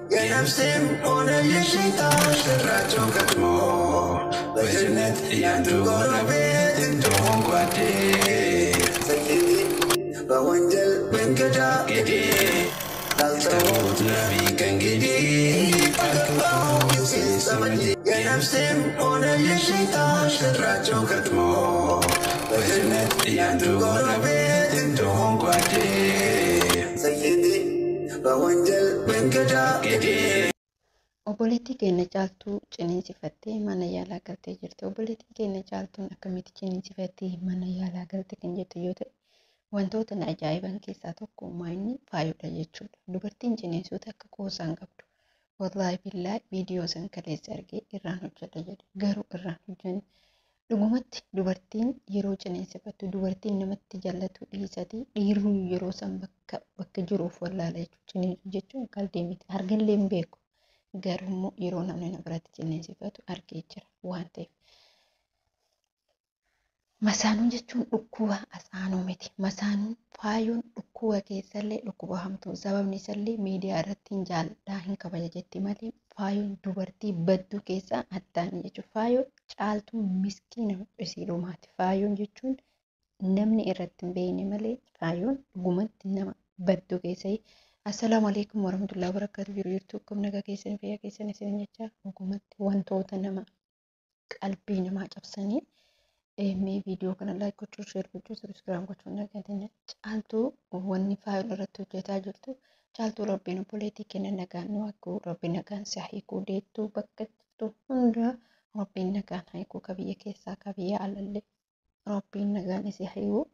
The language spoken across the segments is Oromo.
Ganamsem on a yeshita, Sheracho Katmo, Leginet, Yantu Gorabit, into Hongwate, Sakiti, Bawanjal, Venkata, Gedi, Altamut, Navi, Kangedi, Pagapao, Samadi, Ganamsem on a yeshita, Sheracho Katmo, Leginet, Yantu Gorabit, into Hongwate, Sakiti. Obboleettii keenya caaltuu ciniinsifattee mana yaalaa galtee jirti. Obboleettiin keenya caaltuun akkamitti ciniinsifattee mana yaalaa galte kan jettu yoo ta'e, wantoota ajaa'iban keessaa tokko maayinni faayudha jechuudha. Dubartiin ciniinsuuta akka qoosaan qabdu. Wallaahi billaahi viidiyoo san kaleessa argee irraan hojjedha jedhe. Garuu irraan hojjenne. Dhugumatti dubartiin yeroo ciniinsifattu dubartiin namatti jallatu dhiisati dhiirri yeroo san bakka jiruuf wallaala jechuudha. Ciniinsuu jechuun qalbii miti. Argallee hin beeku. Garuu yeroo namni na biratti ciniinsifatu argee jira waan ta'eef. Masaanuun jechuun dhukkuba asaanuu miti. Masaanuun faayuun dhukkuba keessallee dhukkuba hamtuu. Sababni isallee miidiyaa irratti hin jaalladhaa hin kabaja jetti malee faayuun dubartii badduu keessaa addaani jechuudha. Faayuun caaltuu miskiina isii dhumaati. Faayuun jechuun namni irratti hin beekne malee faayuun dhugumatti nama badduu keessaa. Assalaamu alaikum warahmatullahi wabarakatuh. Jirtu akkam nagaa keessan fayyaa keessan isin jechaa dhugumatti wantoota nama qalbii namaa cabsanii mee viidiyoo kana laayik gochuu, sheer gochuu, sabiskiraayib gochuu nagaa caaltuu wanni faayuun irratti hojjetaa jirtu caaltuu rabbiin obboleettii kenna nagaan nu akkuu rabbiin nagaan si hiikuu deettuu bakka jirtu hunda rabbiin nagaan hiikuu kabiyya keessaa kabiyya alallee rabbiin nagaan si hiikuu.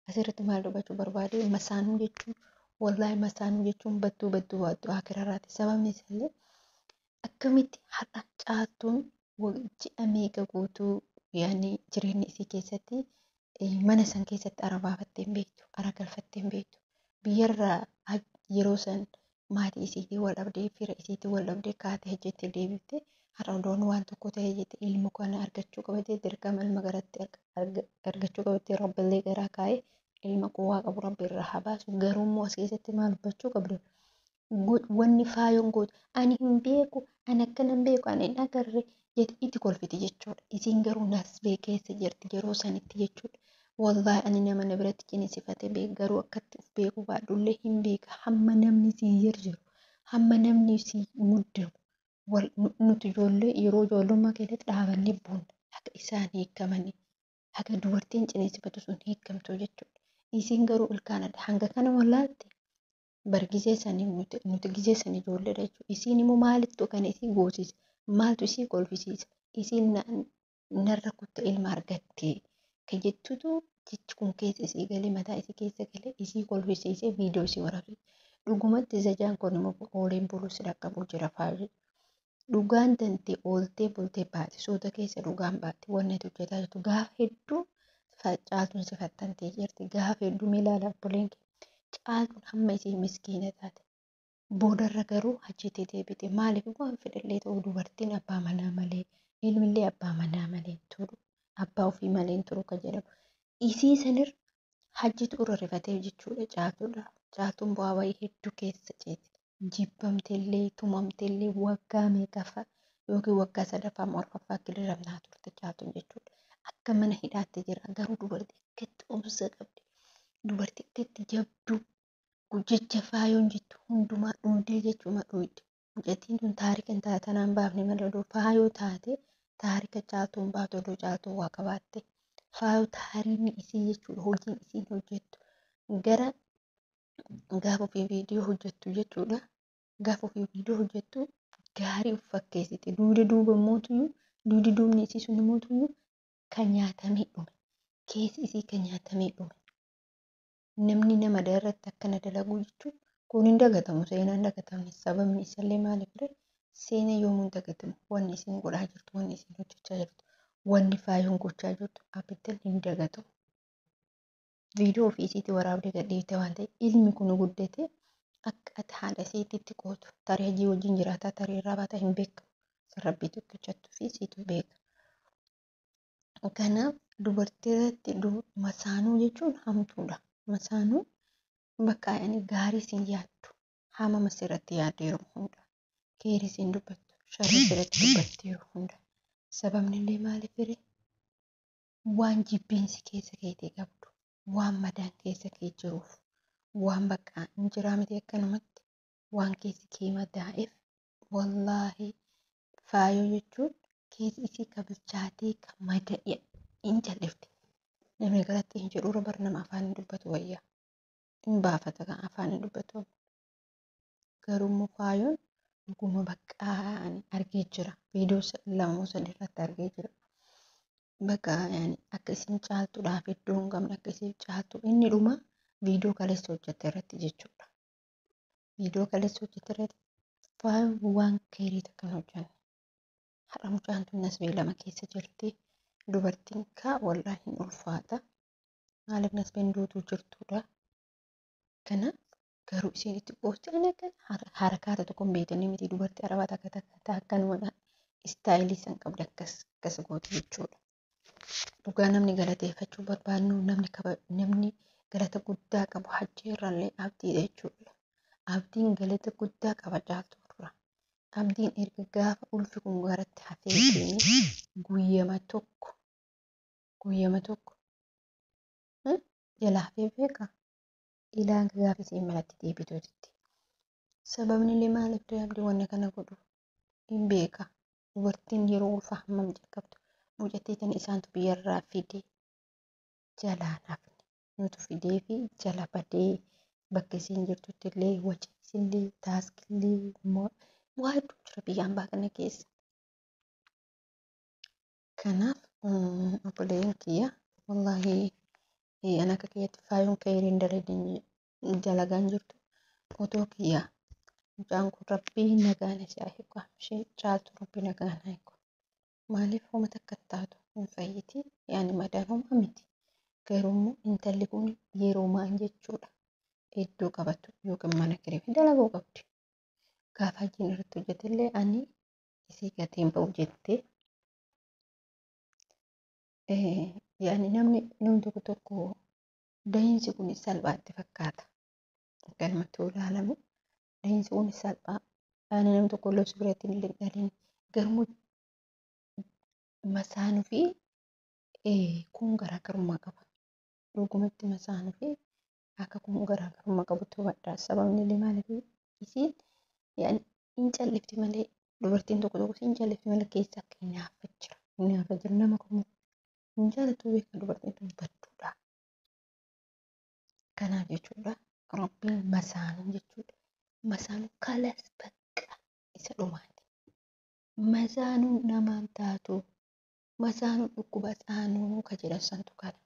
Asirratti maal dubbachuu barbaade masaanuu jechuun wallahi masaanuu jechuun badduu wadduu akiraraati. Sababni isallee akkamitti har'a caaltuun ji'a meeqa guutuu yaani jireenya isii keessatti mana san keessatti arabaafattee hin beektu, ara galfattee hin beektu. Biyyarraa yeroo san maatii isiitii wal dhabdee, fira isiitii wal dhabdee kaatee hojjettee deebifte har'a odoon waan tokko ta'ee jette ilmu kana argachuu qabattee dirqama ilma garatti argachuu qabattee rabbillee garaa kaa'ee ilma quwaa qabu rabbi irraa haa baasu. Garuu immoo as keessatti maal hubachuu qabdu? Wanni faayoon gootu ani hin beeku, ani akkana hin beeku, ani hin agarre itti kolfiti jechuudha. Isiin garuu nasbee keessa jirti yeroo sanitti jechuudha. Wallaahi ani nama na biratti ciniinsifate beeku garuu akkatti of beekuu baadhullee hin beeka. Hamma namni sii jiru, hamma namni sii muddamu. Nuti ijoollee yeroo ijoollummaa keessatti dhaabannee boonna akka isaan hiikamanii akka dubartiin ciniinsifatu sun hiikamtu jechuudha. Isiin garuu ilkaanadha. Hanga kana wallaalte bargisee sanii nuti gisee sanii ijoolleedha jechuudha. Isiin immoo maalittu kan isii goosisa? Maaltu isii kolfisiisa? Isiin narra kutta ilma argattee kan jettutu jechi kun keessa isii galee mataa isii keessa galee isii kolfisiisee viidiyoo isii waraabee. Dhugumatti zajaan kun immoo ooleen bulus dhaqqabuu jira faayyu. Dhugaan dantee ooltee bultee baate soota keessa dhugaan baate wanni ati hojjetaa jirtu gaafa hedduu caaltuun sifattantee jirti. Gaafa hedduu miilaala obboleen caaltuun hamma isii miskiina taate. Boodarra garuu hojjetee deebite. Maaliif waan fedhallee ta'uu dubartiin abbaa manaa malee ilmillee abbaa manaa malee turu abbaa ofii malee turu kan jedhamu. Isii sanirra hojjetu irra rifatee jechuudha caaltuudha. Caaltuun bu'aa bayii hedduu keessa ceeti. Jibbamteellee tumamteellee waggaa meeqaffaa yookiin waggaa sadaffaa morfaffaa kiliramnaa turte caaltuun jechuudha. Akka mana hidhaatti jira garuu dubartii akkatti obsa qabdi. Dubartii akkatti jabduu. Jecha faayoon jettu hundumaa dhundee jechuudha dhuyde. Mucattiin tun taarika hin taatanaan baafne malee odoo faayoo taate taarika caaltuun baatu odoo caaltuun waa qabaatte. Faayoo taariikni isii jechuudha hojiin isiin hojjettu. Gara gaafa ofii viidiyoo hojjettu jechuudha. Gaafa ofii viidiyoo hojjettu gaarii of fakkeessite. Duuba mootuyyuu duudi duubni isii sun mootuyyuu kan nyaatamee dhume. Keessi isii kan nyaatamee dhume. Namni nama irratti akkana dalagu jechuun kun hin dagatamu. Seenaan hin dagatamne. Sababni isallee maaliif ture? Seenaa yoomuu hin dagatamu. Wanni isin godhaa jirtu, wanni isin hojjechaa jirtu, wanni faayoon gochaa jirtu abiddan hin dagatamu. Viidiyoo ofii isiitti waraabdee gadhiifte waan ta'eef ilmi kun guddate akka ati haadha isiitti qootu tarii hojii wajjin jiraataa tarii irraa baata hin beekamu. Rabbii tokkichatti fi isiitu beeka. Kanaaf dubartii irratti masaanuu jechuun hamtuudha. Masaanuu bakka gaarii siin yaaddu hamama sirratti yaaddu yeroo hunda. keerisiin dubbattu sharri sirratti dubbatti yeroo hunda. Sababni illee maaliif fire waan jibbiinsi keessa keetii qabdu waan madaan keessa kee jiruuf waan bakka hin jiraa miti akkanumatti waan keessi kee madaa'eef wallaahi faayoo jechuun keessi isii kabilchaatee kan mada'e hin jal'ifte. Namni galatti hin jedhu bar nama afaan hin dubbatu wayyaa. Hin baafata kan afaan hin dubbatu. Garuu faayoon dhuguma bakka argee jira. Viidiyoo lama sadii irratti argee jira. Bakka akka isin caaltuudhaaf iddoo hin qabne akka isin caaltu inni dhuma viidiyoo kaleessa hojjette irratti jechuudha. Viidiyoo kaleessa hojjette irratti faayoon waan keeriita kan hojjanne. Haadha mucaan tun nasbee lama keessa jirti. Dubartiin kaa wallaahi hin ulfaata. Maaliif nasbeen duutuu jirtudha. Kanaaf garuu isheen itti qoosaan harakaata tokko hin beekne miti dubartii arabaa takka akkanuma istaayilii san qabda akkas gootu jechuudha. Dhugaa namni galateeffachuu barbaadnu namni galata guddaa qabu hajji irraallee abdiidha jechuudha. Abdiin galata guddaa qaba caaltu irra. Abdiin erga gaafa ulfi kun garatti hafee keenya guyyama tokko jalaa hafee beeka. Ilaan gaafa isheen malatti deebituutti. Sababni illee maaliif abdii wanna kana godhu hin beeka. Dubartiin yeroo ulfa hammam jalqabdu mucattii tan isaantu biyyarraa fidee jalaan hafne. Nutu fidee fi jala badee bakka isheen jirtutti illee waciisillee taaskillee waa hedduu jira biyyaan baaqana keessa. Kanaaf obboleen kiyya wallaahi ana akka kiyyatti faayoon keeriin dalagaan jirtu otoo kiyya mucaan kun rabbii nagaan isaa eegu ishee caaltu rabbii nagaan eegu. Maaliif homa takka taatu hin fayyiti yaani madaan homa miti. Garuu intalli kun yeroo maan jechuudha iddoo qabattu yookiin mana kireef dalaguu qabdi. Gaafa hojiin irratti hojjetellee ani isii gatiin ba'u jettee yaani namni tokko dahiinsi kun salphaatti fakkaata. Galmatti ilaalamu dahiinsi kun salphaa. Yaani namni tokko lobsi biratti hin dhaliin garuu masaanuu fi kun garaagarummaa qaba. Dhugumatti masaanuu fi akka kun garaagarummaa qabutu hubadha. Sababni illee maaliif isiin yaani hin callifti malee dubartiin tokko hin callifti malee keessa akka hin nyaaffa jira nama kun hin jaalatu beeka dubartiin tun badduudha. Kanaaf jechuudha rabbiin masaanuu jechuudha. Masaanuu kalas bakka isa dhumaati. Masaanuu namaan taatu masaanuu dhukkuba saanuu ka jedhan santu kana.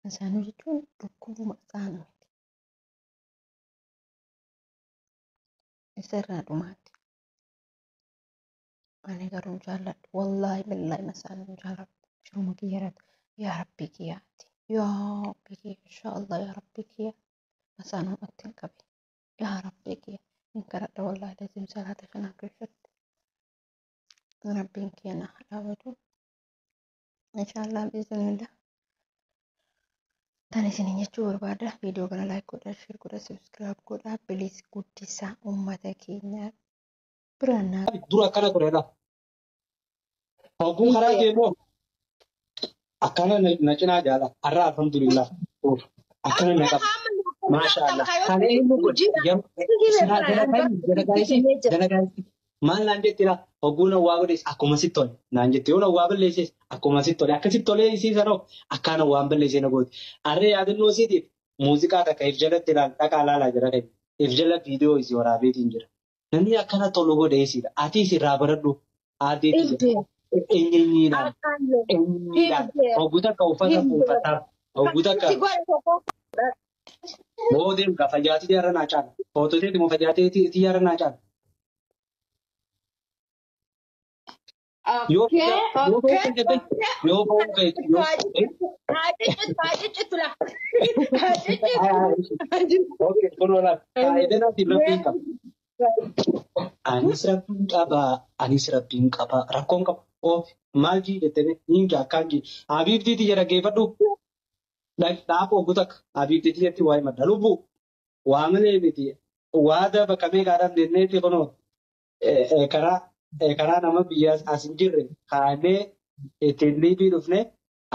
Masaanuu jechuun dhukkubuma saanuu miti. Isarraa dhumaati. Ani garuu jaalladhu wallaahi billaahi masaanuu jaalladhu. Shiruma kiyyaratu yaa rabbi kiyyaati. Yaa rabbi kiyya inshaallah yaa rabbi kiyya masaanuu ittiin qabe. Yaa rabbi kiyya hin kadhadha wallaahi lazim salaata shanaa keessatti. Rabbiin kiyya na dhaabatu. Inshaallah biizinillah. Tan isiniin jechuu barbaada. Viidiyoo kana laayik godhaa, sheer godhaa, sabskiraayib godhaa. Biliis guddisaa uummata keenya biraan naa. Dura akkana turedha. Hogguu karaa deemu akkana na cinaa jaala. Har'a alhamdulillah. Akkana na qaba. Maashaallah. Kana inni godhi siraa dalagaayisi. Maal naan jettira hogguu na waa godhes akkuma sitti tole. Naan jetti yoo na waa balleesses akkuma sitti tole. Akkasitti tolee isiisanoo akkana waan balleessee na gooti. Harree yaadannoo isiitiif muuziqaa takka if jalatti dhaqaa laalaa jira ta'e. If jala viidiyoo isii waraabeetiin jira. Namni akkana tolu godhe isiidha. Ati isirraa baradhu. Aadeetti eenyinyiidhaan. Hogguu takka uffata uffataaf. Hogguu takka. Boodeen gaafa jaati jaarra naa caala. Foototeeti moo fajaateeti jaarra naa caala. Yo anis rabbiin qaba rakkoon qaba maal jettee ninja akkanji habiibtiiti jedha geeffadhu dhaaf oggu takka habiibtiiti jetti waa'ee madda lubbu waa malee miti waada bakka meeqaadhaan denneetti kunoo karaa nama biyya as hin jirre kaanee ittiin liibii dhufne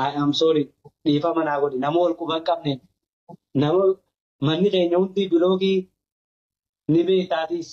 I am sorry dhiifama naa godhi nama ol quban qabne nama manni keenya hundi biloogii ni beektaatiis